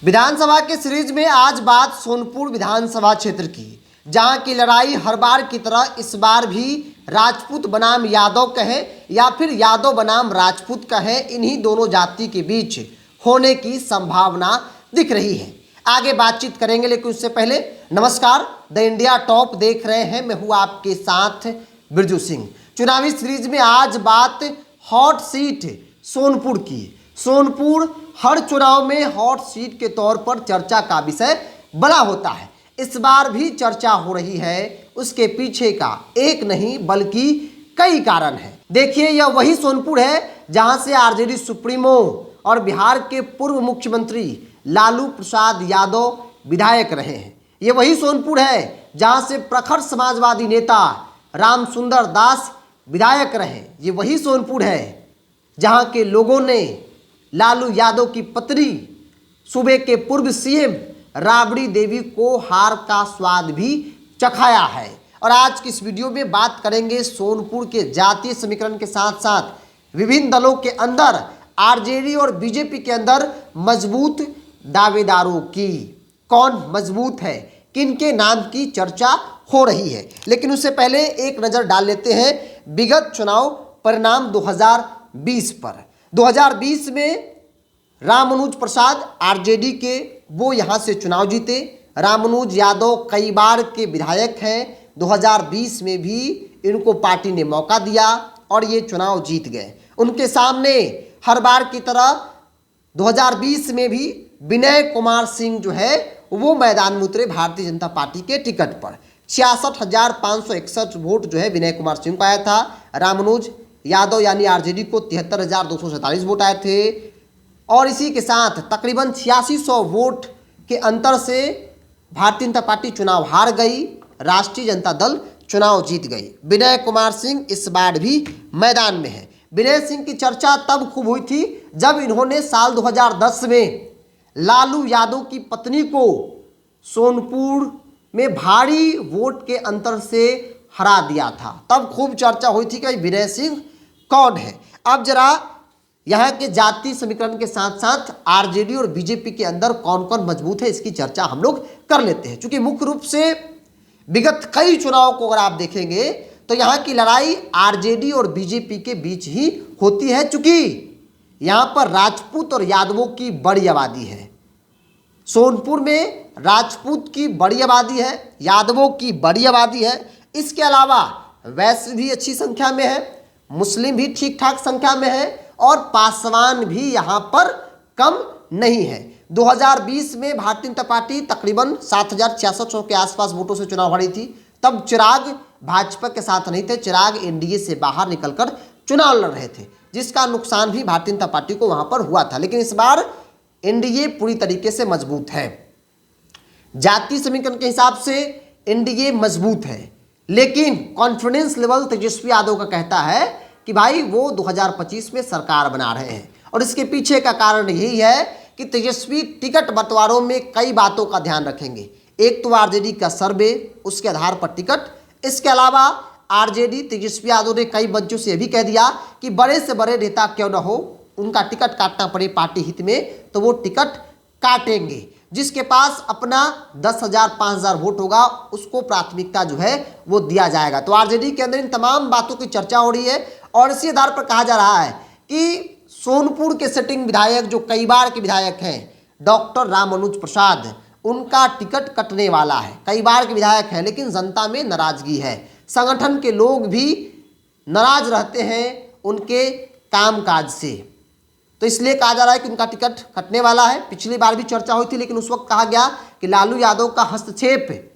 विधानसभा के सीरीज में आज बात सोनपुर विधानसभा क्षेत्र की, जहां की लड़ाई हर बार की तरह इस बार भी राजपूत बनाम यादव कहें या फिर यादव बनाम राजपूत कहें, इन्हीं दोनों जाति के बीच होने की संभावना दिख रही है। आगे बातचीत करेंगे, लेकिन उससे पहले नमस्कार, द इंडिया टॉप देख रहे हैं, मैं हूं आपके साथ बिरजू सिंह। चुनावी सीरीज में आज बात हॉट सीट सोनपुर की। सोनपुर हर चुनाव में हॉट सीट के तौर पर चर्चा का विषय बना होता है। इस बार भी चर्चा हो रही है, उसके पीछे का एक नहीं बल्कि कई कारण हैं। देखिए, यह वही सोनपुर है जहां से आरजेडी सुप्रीमो और बिहार के पूर्व मुख्यमंत्री लालू प्रसाद यादव विधायक रहे हैं। ये वही सोनपुर है जहां से प्रखर समाजवादी नेता रामसुंदर दास विधायक रहे। ये वही सोनपुर है जहां के लोगों ने लालू यादव की पत्नी सूबे के पूर्व सीएम राबड़ी देवी को हार का स्वाद भी चखाया है। और आज की इस वीडियो में बात करेंगे सोनपुर के जातीय समीकरण के साथ साथ विभिन्न दलों के अंदर, आरजेडी और बीजेपी के अंदर मजबूत दावेदारों की। कौन मजबूत है, किनके नाम की चर्चा हो रही है। लेकिन उससे पहले एक नज़र डाल लेते हैं विगत चुनाव परिणाम 2020 पर। 2020 में रामानुज प्रसाद आरजेडी के, वो यहाँ से चुनाव जीते। रामानुज यादव कई बार के विधायक हैं। 2020 में भी इनको पार्टी ने मौका दिया और ये चुनाव जीत गए। उनके सामने हर बार की तरह 2020 में भी विनय कुमार सिंह जो है वो मैदान में उतरे भारतीय जनता पार्टी के टिकट पर। 66,561 वोट जो है विनय कुमार सिंह को आया था। रामानुज यादव यानी आरजेडी को 73,247 वोट आए थे। और इसी के साथ तकरीबन 8600 वोट के अंतर से भारतीय जनता पार्टी चुनाव हार गई, राष्ट्रीय जनता दल चुनाव जीत गई। विनय कुमार सिंह इस बार भी मैदान में है। विनय सिंह की चर्चा तब खूब हुई थी जब इन्होंने साल 2010 में लालू यादव की पत्नी को सोनपुर में भारी वोट के अंतर से हरा दिया था। तब खूब चर्चा हुई थी कि विनय सिंह कौन है। अब जरा यहाँ के जातीय समीकरण के साथ साथ आरजेडी और बीजेपी के अंदर कौन कौन मजबूत है, इसकी चर्चा हम लोग कर लेते हैं। क्योंकि मुख्य रूप से विगत कई चुनाव को अगर आप देखेंगे तो यहाँ की लड़ाई आरजेडी और बीजेपी के बीच ही होती है। चूंकि यहाँ पर राजपूत और यादवों की बड़ी आबादी है। सोनपुर में राजपूत की बड़ी आबादी है, यादवों की बड़ी आबादी है। इसके अलावा वैश्य भी अच्छी संख्या में है, मुस्लिम भी ठीक ठाक संख्या में है और पासवान भी यहाँ पर कम नहीं है। 2020 में भारतीय जनता पार्टी तकरीबन 7,600 के आसपास वोटों से चुनाव हारी थी। तब चिराग भाजपा के साथ नहीं थे, चिराग एनडीए से बाहर निकलकर चुनाव लड़ रहे थे, जिसका नुकसान भी भारतीय जनता पार्टी को वहां पर हुआ था। लेकिन इस बार एनडीए पूरी तरीके से मजबूत है। जातीय समीकरण के हिसाब से एनडीए मजबूत है, लेकिन कॉन्फिडेंस लेवल तेजस्वी यादव का कहता है कि भाई वो 2025 में सरकार बना रहे हैं। और इसके पीछे का कारण यही है कि तेजस्वी टिकट बंटवारों में कई बातों का ध्यान रखेंगे। एक तो आरजेडी का सर्वे, उसके आधार पर टिकट। इसके अलावा आरजेडी तेजस्वी यादव ने कई मंचों से यह भी कह दिया कि बड़े से बड़े नेता क्यों ना हो, उनका टिकट काटना पड़े पार्टी हित में तो वो टिकट काटेंगे। जिसके पास अपना 10,000 5,000 वोट होगा उसको प्राथमिकता जो है वो दिया जाएगा। तो आरजेडी के अंदर इन तमाम बातों की चर्चा हो रही है। और इसी आधार पर कहा जा रहा है कि सोनपुर के सिटिंग विधायक जो कई बार के विधायक हैं, डॉक्टर रामानुज प्रसाद, उनका टिकट कटने वाला है। कई बार के विधायक हैं, लेकिन जनता में नाराजगी है। संगठन के लोग भी नाराज रहते हैं उनके कामकाज से, तो इसलिए कहा जा रहा है कि उनका टिकट कटने वाला है। पिछली बार भी चर्चा हुई थी, लेकिन उस वक्त कहा गया कि लालू यादव का हस्तक्षेप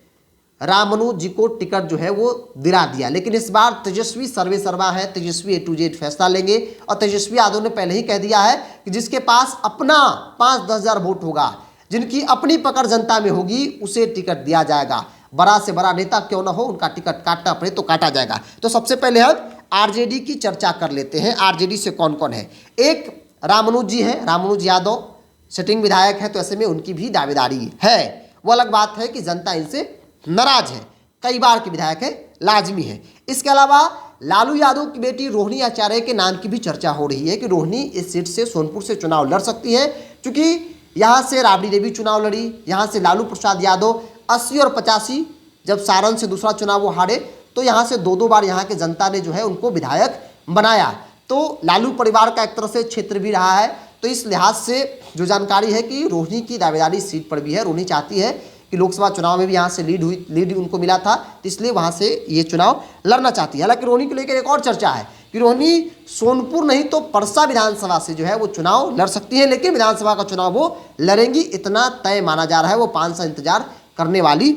रामानुज जी को टिकट जो है वो दिला दिया। लेकिन इस बार तेजस्वी सर्वे सर्वा है, तेजस्वी A to Z फैसला लेंगे। और तेजस्वी यादव ने पहले ही कह दिया है कि जिसके पास अपना 5-10 हज़ार वोट होगा, जिनकी अपनी पकड़ जनता में होगी, उसे टिकट दिया जाएगा। बड़ा से बड़ा नेता क्यों ना हो, उनका टिकट काटना पड़े तो काटा जाएगा। तो सबसे पहले हम आरजेडी की चर्चा कर लेते हैं। आरजेडी से कौन कौन है। एक रामानुज जी हैं, रामानुज यादव सिटिंग विधायक है, तो ऐसे में उनकी भी दावेदारी है। वो अलग बात है कि जनता इनसे नाराज है, कई बार के विधायक है, लाजमी है। इसके अलावा लालू यादव की बेटी रोहिणी आचार्य के नाम की भी चर्चा हो रही है कि रोहिणी इस सीट से सोनपुर से चुनाव लड़ सकती है। क्योंकि यहाँ से राबड़ी देवी चुनाव लड़ी, यहाँ से लालू प्रसाद यादव 80 और 85, जब सारण से दूसरा चुनाव वो हारे तो यहाँ से दो बार यहाँ के जनता ने जो है उनको विधायक बनाया। तो लालू परिवार का एक तरह से क्षेत्र भी रहा है। तो इस लिहाज से जो जानकारी है कि रोहिणी की दावेदारी सीट पर भी है। रोहिणी चाहती है कि लोकसभा चुनाव में भी यहाँ से लीड उनको मिला था, तो इसलिए वहाँ से ये चुनाव लड़ना चाहती है। हालांकि रोहिणी को लेकर एक और चर्चा है कि रोहिणी सोनपुर नहीं तो परसा विधानसभा से जो है वो चुनाव लड़ सकती है, लेकिन विधानसभा का चुनाव वो लड़ेंगी इतना तय माना जा रहा है। वो 5 साल इंतजार करने वाली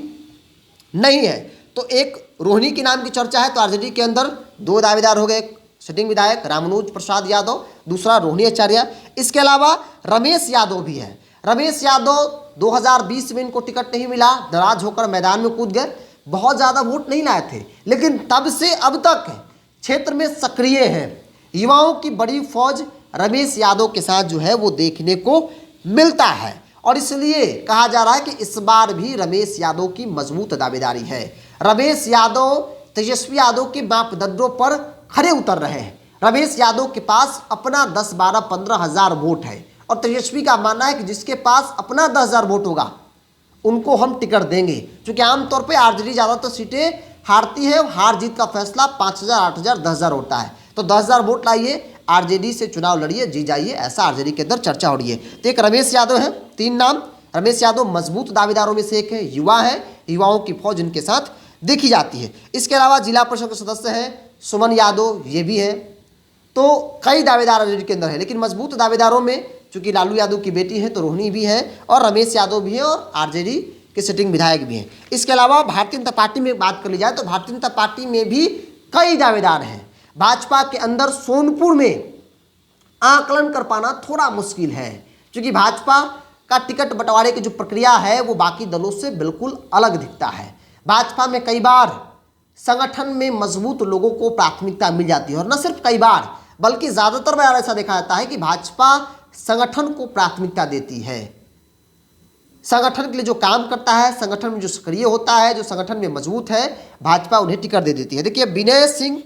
नहीं है। तो एक रोहिणी के नाम की चर्चा है। तो आरजेडी के अंदर 2 दावेदार हो गए, सिटिंग विधायक रामनोज प्रसाद यादव, दूसरा रोहिणी आचार्य। इसके अलावा रमेश यादव भी है। रमेश यादव 2020 में इनको टिकट नहीं मिला, नाराज होकर मैदान में कूद गए, बहुत ज़्यादा वोट नहीं लाए थे, लेकिन तब से अब तक क्षेत्र में सक्रिय हैं। युवाओं की बड़ी फौज रमेश यादव के साथ जो है वो देखने को मिलता है और इसलिए कहा जा रहा है कि इस बार भी रमेश यादव की मजबूत दावेदारी है। रमेश यादव तेजस्वी यादव के मापदंडों पर खरे उतर रहे हैं। रमेश यादव के पास अपना 10, 12, 15 हज़ार वोट है और तेजस्वी का मानना है कि जिसके पास अपना 10,000 वोट होगा उनको हम टिकट देंगे, क्योंकि आमतौर पे आरजेडी ज़्यादातर सीटें हारती है। हार जीत का फैसला 5,000, 8,000, 10,000 होता है। तो 10,000 वोट लाइए, आरजेडी से चुनाव लड़िए, जीत जाइए, ऐसा आरजेडी के अंदर चर्चा हो रही है। तो एक रमेश यादव है, 3 नाम। रमेश यादव मजबूत दावेदारों में से एक है, युवा है, युवाओं की फौज इनके साथ देखी जाती है। इसके अलावा जिला परिषद के सदस्य हैं सुमन यादव, ये भी है। तो कई दावेदार आरजेडी के अंदर है, लेकिन मजबूत दावेदारों में चूंकि लालू यादव की बेटी है तो रोहिणी भी है और रमेश यादव भी है और आरजेडी के सिटिंग विधायक भी हैं। इसके अलावा भारतीय जनता पार्टी में बात कर ली जाए तो भारतीय जनता पार्टी में भी कई दावेदार हैं। भाजपा के अंदर सोनपुर में आकलन कर पाना थोड़ा मुश्किल है, क्योंकि भाजपा का टिकट बंटवारे की जो प्रक्रिया है वो बाकी दलों से बिल्कुल अलग दिखता है। भाजपा में कई बार संगठन में मजबूत लोगों को प्राथमिकता मिल जाती है और न सिर्फ कई बार बल्कि ज़्यादातर बार ऐसा देखा जाता है कि भाजपा संगठन को प्राथमिकता देती है। संगठन के लिए जो काम करता है, संगठन में जो सक्रिय होता है, जो संगठन में मजबूत है, भाजपा उन्हें टिकट दे देती है। देखिए विनय सिंह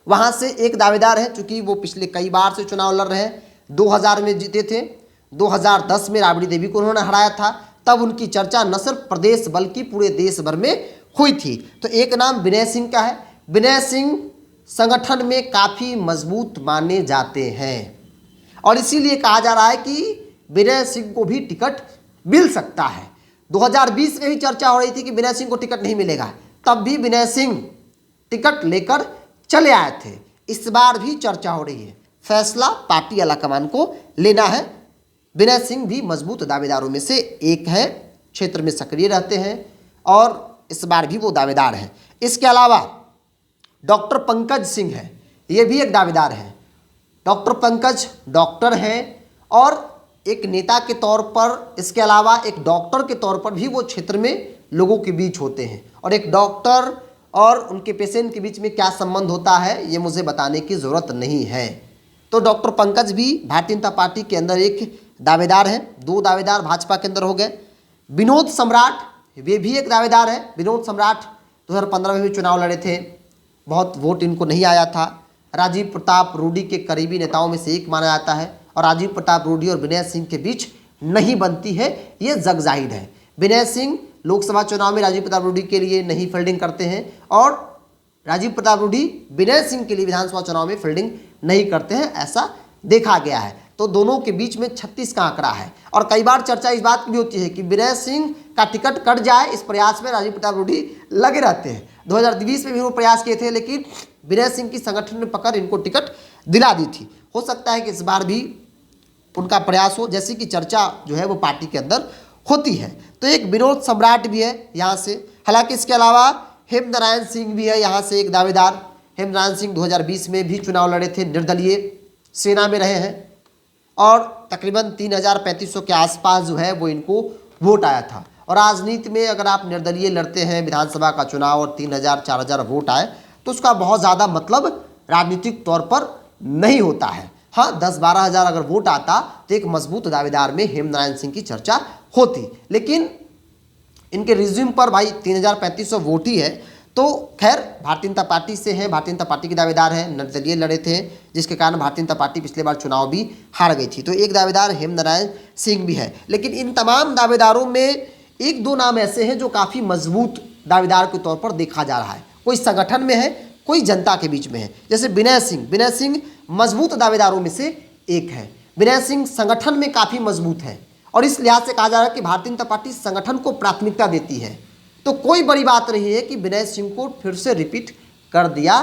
वहां से एक दावेदार है, चूंकि वो पिछले कई बार से चुनाव लड़ रहे हैं। 2000 में जीते थे, 2010 में राबड़ी देवी को उन्होंने हराया था। तब उनकी चर्चा न सिर्फ प्रदेश बल्कि पूरे देश भर में हुई थी। तो एक नाम विनय सिंह का है। विनय सिंह संगठन में काफ़ी मजबूत माने जाते हैं और इसीलिए कहा जा रहा है कि विनय सिंह को भी टिकट मिल सकता है। 2020 में भी चर्चा हो रही थी कि विनय सिंह को टिकट नहीं मिलेगा, तब भी विनय सिंह टिकट लेकर चले आए थे। इस बार भी चर्चा हो रही है, फैसला पार्टी आलाकमान को लेना है। विनय सिंह भी मजबूत दावेदारों में से एक है, क्षेत्र में सक्रिय रहते हैं और इस बार भी वो दावेदार हैं। इसके अलावा डॉक्टर पंकज सिंह है, ये भी एक दावेदार है। डॉक्टर पंकज डॉक्टर हैं और एक नेता के तौर पर, इसके अलावा एक डॉक्टर के तौर पर भी वो क्षेत्र में लोगों के बीच होते हैं और एक डॉक्टर और उनके पेशेंट के बीच में क्या संबंध होता है ये मुझे बताने की ज़रूरत नहीं है। तो डॉक्टर पंकज भी भारतीय जनता पार्टी के अंदर एक दावेदार हैं। 2 दावेदार भाजपा के अंदर हो गए। विनोद सम्राट वे भी एक दावेदार है। विनोद सम्राट 2015 में भी चुनाव लड़े थे, बहुत वोट इनको नहीं आया था। राजीव प्रताप रूडी के करीबी नेताओं में से एक माना जाता है और राजीव प्रताप रूडी और विनय सिंह के बीच नहीं बनती है, ये जग जाहिर है। विनय सिंह लोकसभा चुनाव में राजीव प्रताप रूडी के लिए नहीं फील्डिंग करते हैं और राजीव प्रताप रूडी विनय सिंह के लिए विधानसभा चुनाव में फील्डिंग नहीं करते हैं, ऐसा देखा गया है। तो दोनों के बीच में 36 का आंकड़ा है और कई बार चर्चा इस बात की भी होती है कि विनय सिंह का टिकट कट जाए, इस प्रयास में राजीव प्रताप रूडी लगे रहते हैं। 2020 में भी वो प्रयास किए थे, लेकिन विनय सिंह की संगठन ने पकड़ इनको टिकट दिला दी थी। हो सकता है कि इस बार भी उनका प्रयास हो, जैसे कि चर्चा जो है वो पार्टी के अंदर होती है। तो एक विनोद सम्राट भी है यहाँ से। हालांकि इसके अलावा हेमनारायण सिंह भी है यहाँ से एक दावेदार। हेमनारायण सिंह 2020 में भी चुनाव लड़े थे, निर्दलीय सेना में रहे हैं और तकरीबन 3,3500 के आसपास जो है वो इनको वोट आया था। और राजनीति में अगर आप निर्दलीय लड़ते हैं विधानसभा का चुनाव और 3,000 4,000 वोट आए तो उसका बहुत ज़्यादा मतलब राजनीतिक तौर पर नहीं होता है। हाँ, 10-12 हज़ार अगर वोट आता तो एक मजबूत दावेदार में हेमनारायण सिंह की चर्चा होती, लेकिन इनके रिज्यूम पर भाई 3,3500 वोट ही है, तो खैर भारतीय जनता पार्टी से हैं, भारतीय जनता पार्टी के दावेदार हैं, निर्दलीय लड़े थे, जिसके कारण भारतीय जनता पार्टी पिछले बार चुनाव भी हार गई थी। तो एक दावेदार हेमनारायण सिंह भी है। लेकिन इन तमाम दावेदारों में एक दो नाम ऐसे हैं जो काफ़ी मजबूत दावेदार के तौर पर देखा जा रहा है। कोई संगठन में है, कोई जनता के बीच में है। जैसे विनय सिंह मजबूत दावेदारों में से एक है। विनय सिंह संगठन में काफ़ी मजबूत है और इस लिहाज से कहा जा रहा है कि भारतीय जनता पार्टी संगठन को प्राथमिकता देती है। तो कोई बड़ी बात नहीं है कि विनय सिंह को फिर से रिपीट कर दिया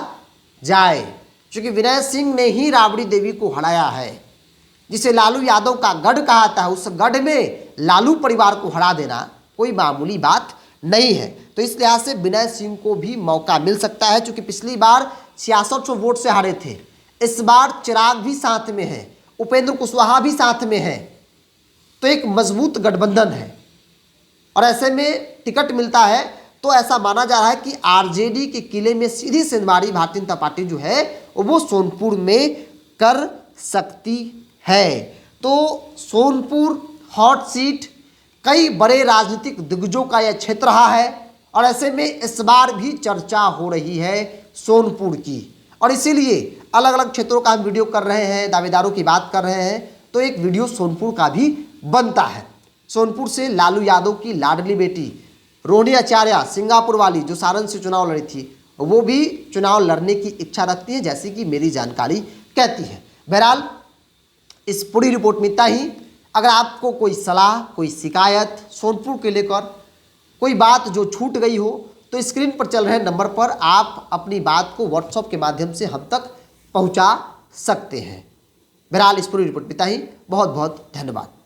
जाए, क्योंकि विनय सिंह ने ही राबड़ी देवी को हराया है, जिसे लालू यादव का गढ़ कहा था। उस गढ़ में लालू परिवार को हरा देना कोई मामूली बात नहीं है। तो इस लिहाज से विनय सिंह को भी मौका मिल सकता है, क्योंकि पिछली बार 6600 वोट से हारे थे। इस बार चिराग भी साथ में है, उपेंद्र कुशवाहा भी साथ में है, तो एक मजबूत गठबंधन है। और ऐसे में टिकट मिलता है तो ऐसा माना जा रहा है कि आरजेडी के किले में सीधी सिंधमारी भारतीय जनता पार्टी जो है वो सोनपुर में कर सकती है। तो सोनपुर हॉट सीट, कई बड़े राजनीतिक दिग्गजों का यह क्षेत्र रहा है और ऐसे में इस बार भी चर्चा हो रही है सोनपुर की, और इसीलिए अलग अलग क्षेत्रों का हम वीडियो कर रहे हैं, दावेदारों की बात कर रहे हैं। तो एक वीडियो सोनपुर का भी बनता है। सोनपुर से लालू यादव की लाडली बेटी रोहिणी आचार्य, सिंगापुर वाली, जो सारण से चुनाव लड़ी थी, वो भी चुनाव लड़ने की इच्छा रखती है, जैसे कि मेरी जानकारी कहती है। बहरहाल इस पूरी रिपोर्ट में इतना ही। अगर आपको कोई सलाह, कोई शिकायत सोनपुर के लेकर, कोई बात जो छूट गई हो, तो स्क्रीन पर चल रहे नंबर पर आप अपनी बात को व्हाट्सएप के माध्यम से हम तक पहुंचा सकते हैं। बहरहाल इस पूरी रिपोर्ट में इतना ही। बहुत बहुत धन्यवाद।